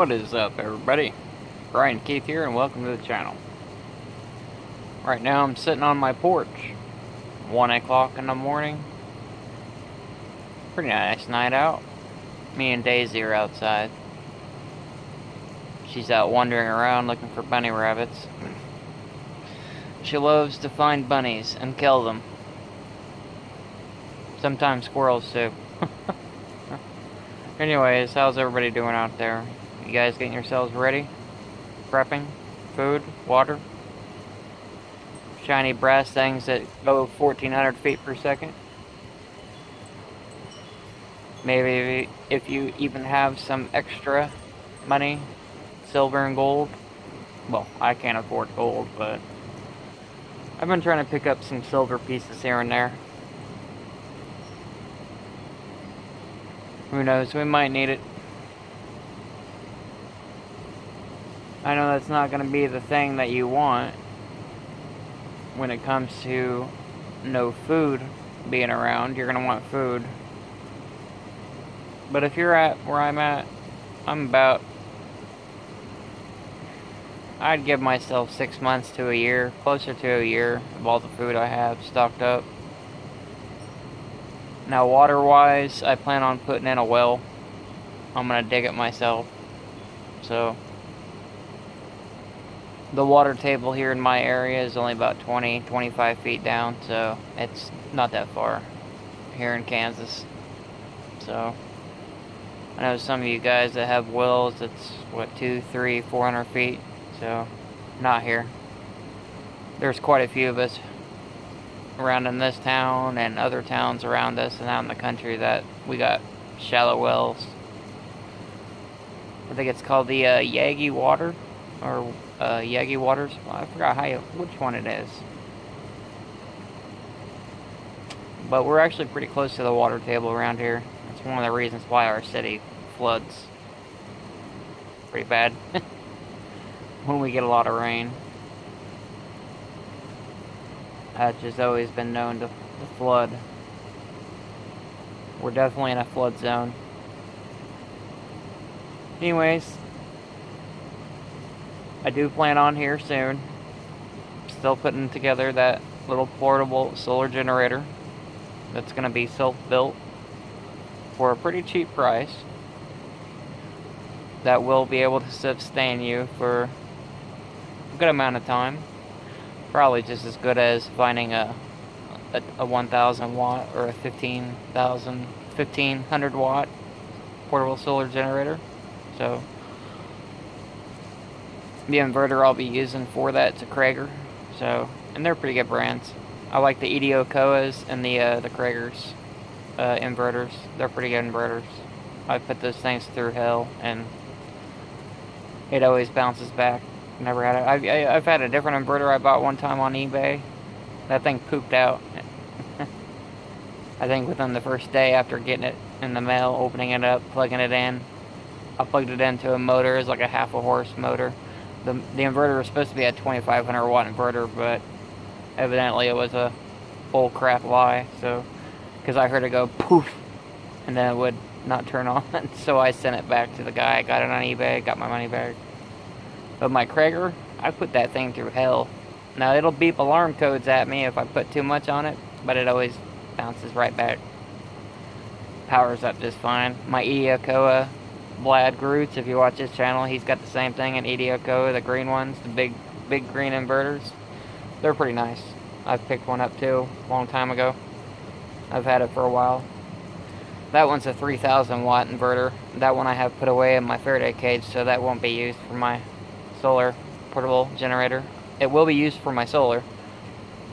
What is up, everybody? Brian Keith here, and welcome to the channel. Right now I'm sitting on my porch. 1 o'clock in the morning. Pretty nice night out. Me and Daisy are outside. She's out wandering around looking for bunny rabbits. She loves to find bunnies and kill them. Sometimes squirrels too. Anyways, how's everybody doing out there? You guys getting yourselves ready? Prepping? Food? Water? Shiny brass things that go 1,400 feet per second? Maybe if you even have some extra money, silver and gold. Well, I can't afford gold, but I've been trying to pick up some silver pieces here and there. Who knows, we might need it. I know that's not going to be the thing that you want when it comes to no food being around. You're going to want food. But if you're at where I'm at, I'd give myself 6 months to a year, closer to a year, of all the food I have stocked up. Now, water-wise, I plan on putting in a well. I'm going to dig it myself. So, the water table here in my area is only about 25 feet down, so it's not that far here in Kansas. So, I know some of you guys that have wells, it's, 200, 300, 400 feet, so not here. There's quite a few of us around in this town and other towns around us and out in the country that we got shallow wells. I think it's called the Yagi water, or Yagi waters. Well, I forgot which one it is. But we're actually pretty close to the water table around here. That's one of the reasons why our city floods pretty bad when we get a lot of rain. That's just always been known to flood. We're definitely in a flood zone. Anyways, I do plan on here soon. Still putting together that little portable solar generator that's going to be self-built for a pretty cheap price. That will be able to sustain you for a good amount of time. Probably just as good as finding a 1,000 watt or a 1,500 watt portable solar generator. So the inverter I'll be using for that is a Krager. So, and they're pretty good brands. I like the APPOCOLYPSE and the Krager's inverters. They're pretty good inverters. I put those things through hell and it always bounces back. Never had it. I've had a different inverter I bought one time on eBay. That thing pooped out. I think within the first day after getting it in the mail, opening it up, plugging it in. I plugged it into a motor. It's like a half a horse motor. The inverter was supposed to be a 2,500 watt inverter, but evidently it was a bull crap lie. So, because I heard it go poof, and then it would not turn on. So I sent it back to the guy. I got it on eBay, got my money back. But my Krager, I put that thing through hell. Now it'll beep alarm codes at me if I put too much on it, but it always bounces right back. Powers up just fine. My APPOCOLYPSE Vlad Groots, if you watch his channel, he's got the same thing in APPOCOLYPSE, the green ones, the big green inverters. They're pretty nice. I've picked one up too, a long time ago. I've had it for a while. That one's a 3,000 watt inverter. That one I have put away in my Faraday cage, so that won't be used for my solar portable generator. It will be used for my solar,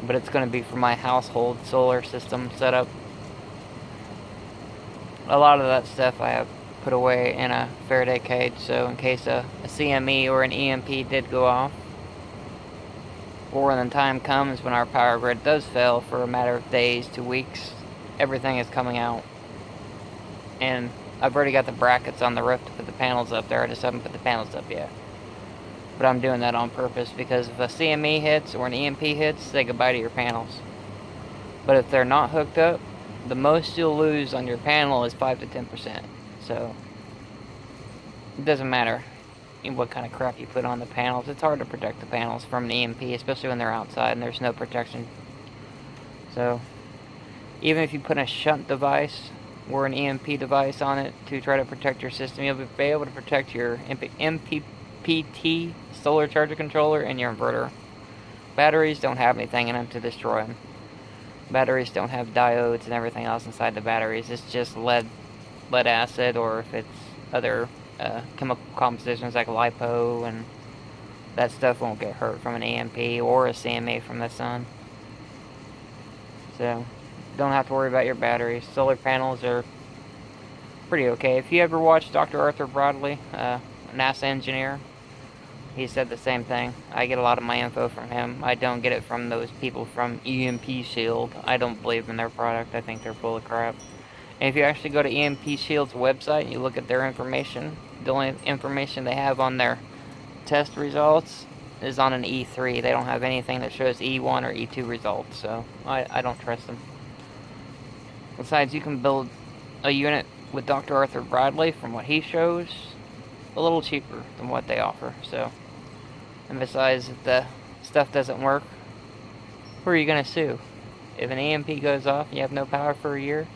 but it's going to be for my household solar system setup. A lot of that stuff I have put away in a Faraday cage, so in case a CME or an EMP did go off, or when the time comes when our power grid does fail for a matter of days to weeks, everything is coming out. And I've already got the brackets on the roof to put the panels up there. I just haven't put the panels up yet. But I'm doing that on purpose because if a CME hits or an EMP hits, say goodbye to your panels. But if they're not hooked up, the most you'll lose on your panel is 5 to 10%. So it doesn't matter. what kind of crap you put on the panels. It's hard to protect the panels from an EMP, especially when they're outside and there's no protection. So, even if you put a shunt device or an EMP device on it to try to protect your system, you'll be able to protect your MPPT solar charger controller and your inverter. Batteries don't have anything in them to destroy them. Batteries don't have diodes and everything else inside the batteries. It's just lead acid, or if it's other chemical compositions like lipo, and that stuff won't get hurt from an EMP or a CME from the sun. So, don't have to worry about your batteries. Solar panels are pretty okay. If you ever watched Dr. Arthur Bradley, a NASA engineer, he said the same thing. I get a lot of my info from him. I don't get it from those people from EMP Shield. I don't believe in their product. I think they're full of crap. And if you actually go to EMP Shield's website and you look at their information, the only information they have on their test results is on an E3. They don't have anything that shows E1 or E2 results, so I don't trust them. Besides, you can build a unit with Dr. Arthur Bradley, from what he shows, a little cheaper than what they offer. So, and besides, if the stuff doesn't work, who are you going to sue? If an EMP goes off and you have no power for a year,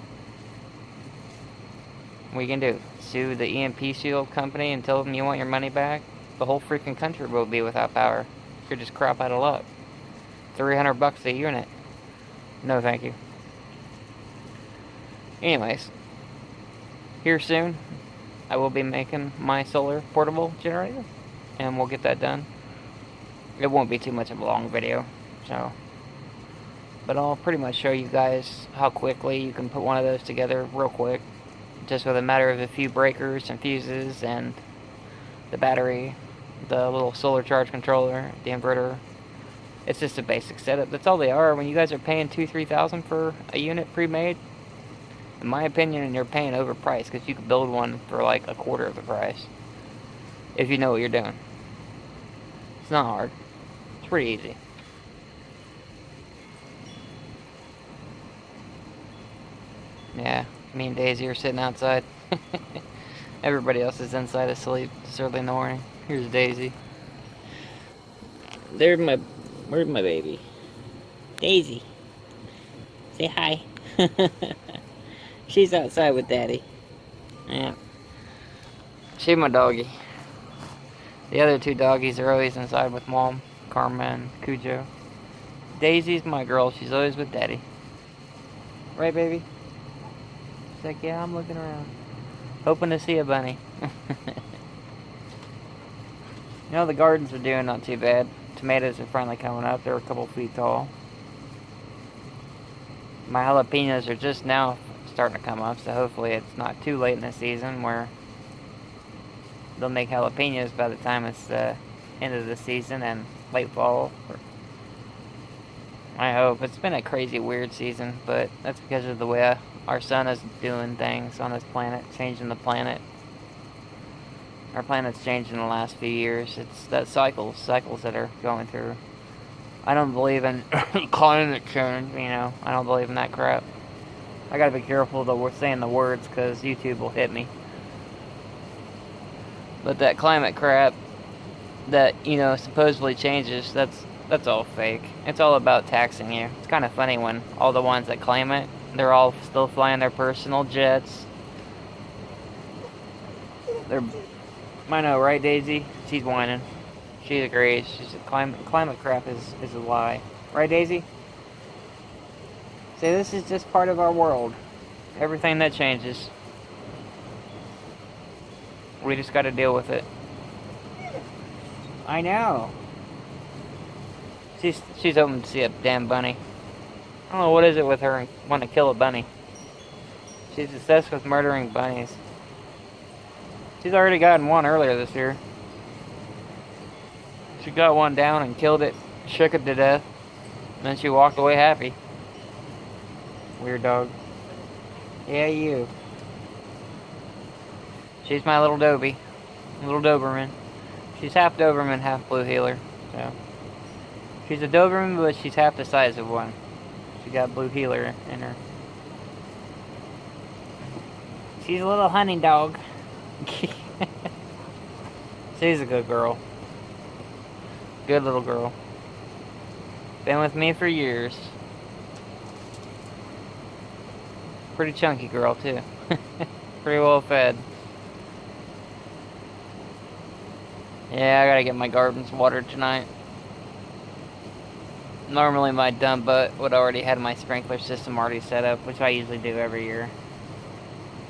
what are you going to do? Sue the EMP Shield company and tell them you want your money back? The whole freaking country will be without power. You're just crap out of luck. $300 a unit. No, thank you. Anyways, here soon, I will be making my solar portable generator, and we'll get that done. It won't be too much of a long video, so, but I'll pretty much show you guys how quickly you can put one of those together real quick, just with a matter of a few breakers and fuses and the battery, the little solar charge controller, the inverter. It's just a basic setup. That's all they are. When you guys are paying $2,000-3,000 for a unit pre-made, in my opinion, you're paying overpriced, because you could build one for like a quarter of the price if you know what you're doing. It's not hard. It's pretty easy. Yeah, me and Daisy are sitting outside. Everybody else is inside asleep. It's early in the morning. Here's Daisy. Where's my baby? Daisy. Say hi. She's outside with Daddy. Yeah. She's my doggy. The other two doggies are always inside with Mom, Karma, and Cujo. Daisy's my girl. She's always with Daddy. Right, baby? She's like, yeah, I'm looking around. Hoping to see a bunny. You know, the gardens are doing not too bad. Tomatoes are finally coming up. They're a couple feet tall. My jalapenos are just now starting to come up, so hopefully it's not too late in the season where they'll make jalapenos by the time it's the end of the season and late fall. I hope. It's been a crazy, weird season, but that's because of the way our sun is doing things on this planet, changing the planet. Our planet's changed in the last few years. It's that cycles that are going through. I don't believe in climate change, you know. I don't believe in that crap. I gotta be careful that we're saying the words, because YouTube will hit me. But that climate crap that, you know, supposedly changes, that's all fake. It's all about taxing you. It's kind of funny when all the ones that claim it, they're all still flying their personal jets. I know, right, Daisy? She's whining. She agrees. She said climate crap is a lie. Right, Daisy? Say, this is just part of our world. Everything that changes, we just got to deal with it. I know. She's hoping to see a damn bunny. I don't know what is it with her and wanting to kill a bunny. She's obsessed with murdering bunnies. She's already gotten one earlier this year. She got one down and killed it, shook it to death, and then she walked away happy. Weird dog. Yeah, you. She's my little Dobie. Little Doberman. She's half Doberman, half Blue Heeler. So, she's a Doberman, but she's half the size of one. She got Blue Heeler in her. She's a little hunting dog. She's a good girl. Good little girl. Been with me for years. Pretty chunky girl, too. Pretty well fed. Yeah, I gotta get my gardens watered tonight. Normally my dumb butt would already had my sprinkler system already set up, which I usually do every year.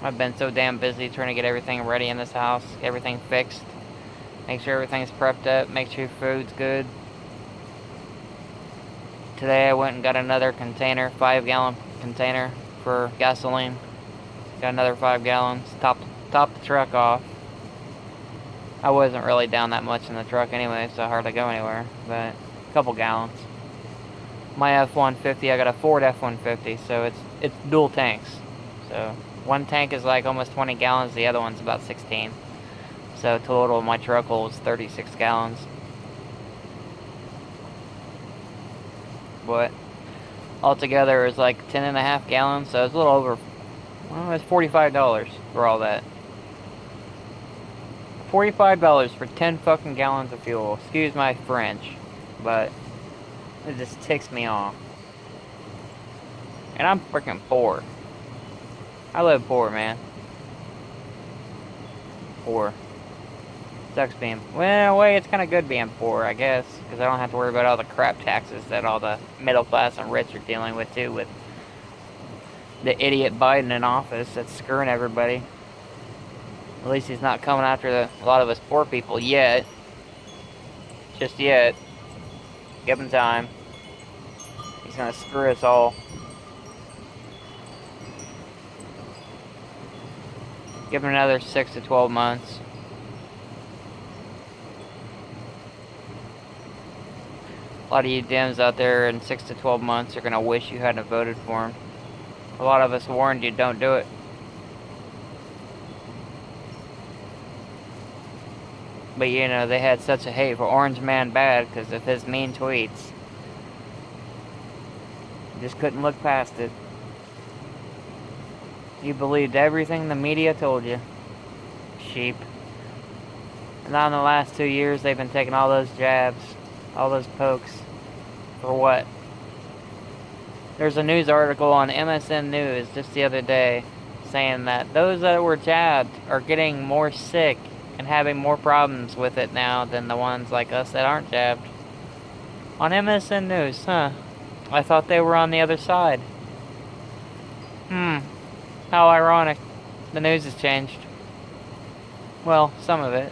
I've been so damn busy trying to get everything ready in this house, everything fixed, make sure everything's prepped up, make sure food's good. Today I went and got another container, 5-gallon container for gasoline. Got another 5 gallons, topped the truck off. I wasn't really down that much in the truck anyway, so I hardly go anywhere, but a couple gallons. My F-150, I got a Ford F-150, so it's dual tanks. So one tank is like almost 20 gallons, the other one's about 16. So total my truck holds 36 gallons. But altogether it's like 10.5 gallons, so it's a little over, well, it's $45 for all that. $45 for 10 fucking gallons of fuel. Excuse my French, but it just ticks me off. And I'm freaking poor. I live poor, man. Poor. Sucks being... Well, in a way, it's kind of good being poor, I guess. Because I don't have to worry about all the crap taxes that all the middle class and rich are dealing with, too. With the idiot Biden in office that's screwing everybody. At least he's not coming after a lot of us poor people yet. Just yet. Give him time. He's gonna screw us all. Give him another 6 to 12 months. A lot of you Dems out there in 6 to 12 months are gonna wish you hadn't voted for him. A lot of us warned you, don't do it. But you know, they had such a hate for Orange Man Bad because of his mean tweets. Just couldn't look past it. You believed everything the media told you. Sheep. And now in the last 2 years, they've been taking all those jabs, all those pokes. For what? There's a news article on MSN News just the other day saying that those that were jabbed are getting more sick and having more problems with it now than the ones like us that aren't jabbed. On MSN News, huh? I thought they were on the other side. How ironic. The news has changed. Well, some of it.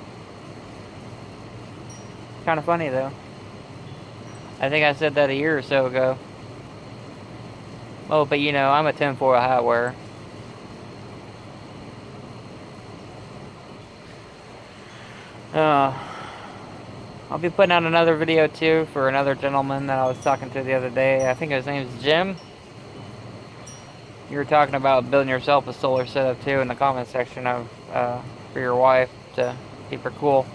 Kind of funny, though. I think I said that a year or so ago. Oh, but you know, I'm a tinfoil hat wearer. I'll be putting out another video too for another gentleman that I was talking to the other day. I think his name is Jim. You were talking about building yourself a solar setup too in the comment section of for your wife to keep her cool,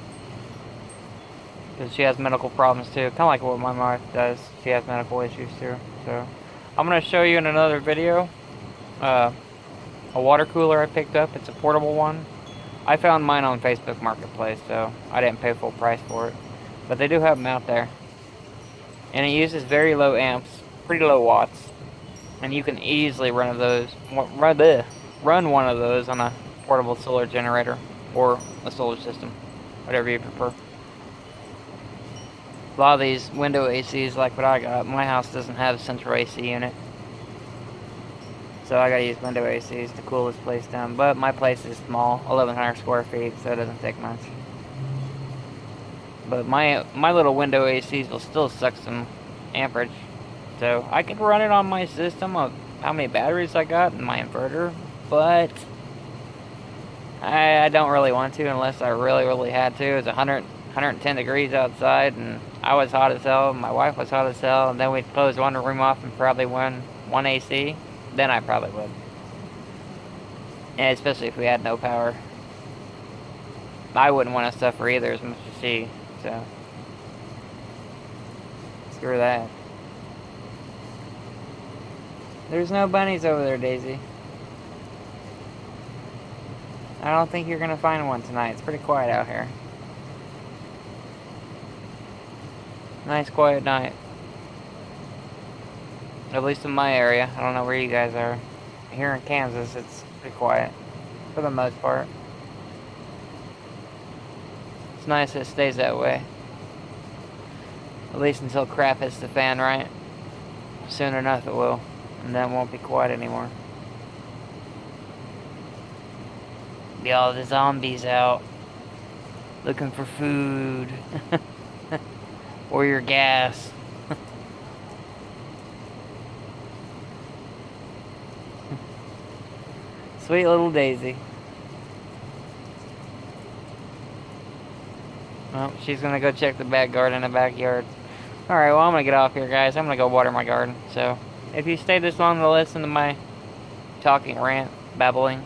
because she has medical problems too, kind of like what my wife does. She has medical issues too. So I'm gonna show you in another video a water cooler I picked up. It's a portable one. I found mine on Facebook Marketplace, so I didn't pay full price for it. But they do have them out there. And it uses very low amps, pretty low watts. And you can easily run one of those on a portable solar generator or a solar system, whatever you prefer. A lot of these window ACs, like what I got, my house doesn't have a central AC unit. So I gotta use window ACs to cool this place down. But my place is small, 1,100 square feet, so it doesn't take much. But my little window ACs will still suck some amperage. So I could run it on my system of how many batteries I got in my inverter. But I don't really want to unless I really had to. It's 110 degrees outside, and I was hot as hell, and my wife was hot as hell, and then we'd close one room off and probably one AC. Then I probably would. And especially if we had no power. I wouldn't want to suffer either as much as she, so. Screw that. There's no bunnies over there, Daisy. I don't think you're gonna find one tonight. It's pretty quiet out here. Nice quiet night. At least in my area. I don't know where you guys are. Here in Kansas, it's pretty quiet. For the most part. It's nice it stays that way. At least until crap hits the fan, right? Soon enough it will. And then it won't be quiet anymore. Be all the zombies out. Looking for food. Or your gas. Sweet little Daisy. Well, she's gonna go check the back garden in the backyard. Alright, well, I'm gonna get off here, guys. I'm gonna go water my garden. So, if you stayed this long to listen to my talking rant, babbling,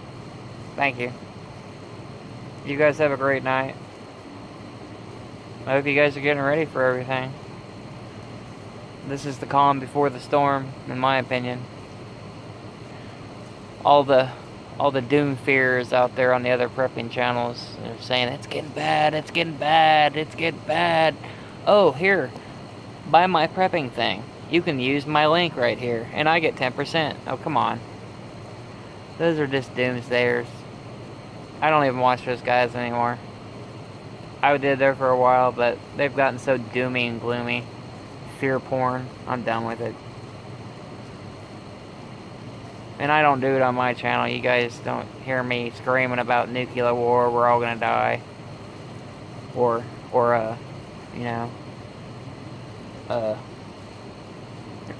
thank you. You guys have a great night. I hope you guys are getting ready for everything. This is the calm before the storm, in my opinion. All the doom fears out there on the other prepping channels are saying it's getting bad, it's getting bad, it's getting bad. Oh, here, buy my prepping thing. You can use my link right here, and I get 10%. Oh, come on. Those are just doomsayers. I don't even watch those guys anymore. I did there for a while, but they've gotten so doomy and gloomy. Fear porn. I'm done with it. And I don't do it on my channel. You guys don't hear me screaming about nuclear war, we're all gonna die. Or you know, they're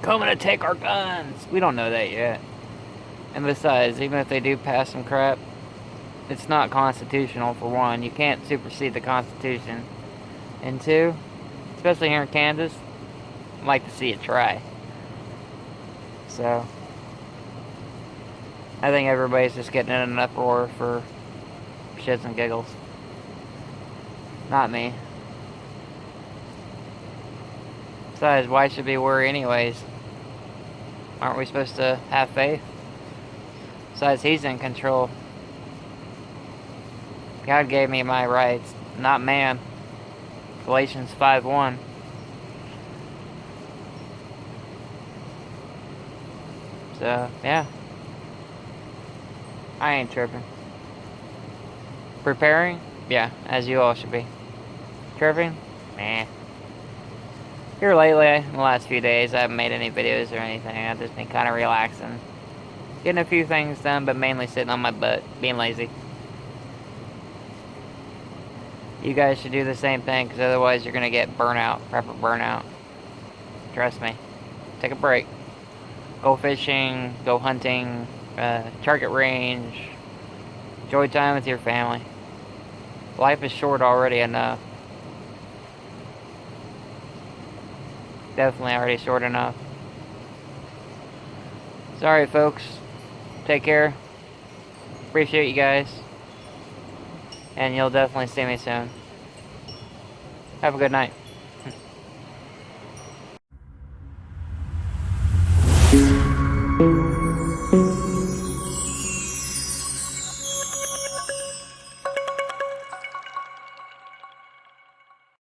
coming to take our guns. We don't know that yet. And besides, even if they do pass some crap, it's not constitutional, for one. You can't supersede the Constitution. And two, especially here in Kansas, I'd like to see it try. So, I think everybody's just getting in an uproar for shits and giggles. Not me. Besides, why should we worry anyways? Aren't we supposed to have faith? Besides, he's in control. God gave me my rights, not man. Galatians 5:1. So, yeah. I ain't tripping. Preparing? Yeah, as you all should be. Tripping? Nah. Here lately, in the last few days, I haven't made any videos or anything. I've just been kind of relaxing. Getting a few things done, but mainly sitting on my butt, being lazy. You guys should do the same thing, because otherwise you're going to get burnout, proper burnout. Trust me. Take a break. Go fishing, go hunting, target range. Enjoy time with your family. Life is short already enough. Definitely already short enough. Sorry, folks. Take care. Appreciate you guys. And you'll definitely see me soon. Have a good night.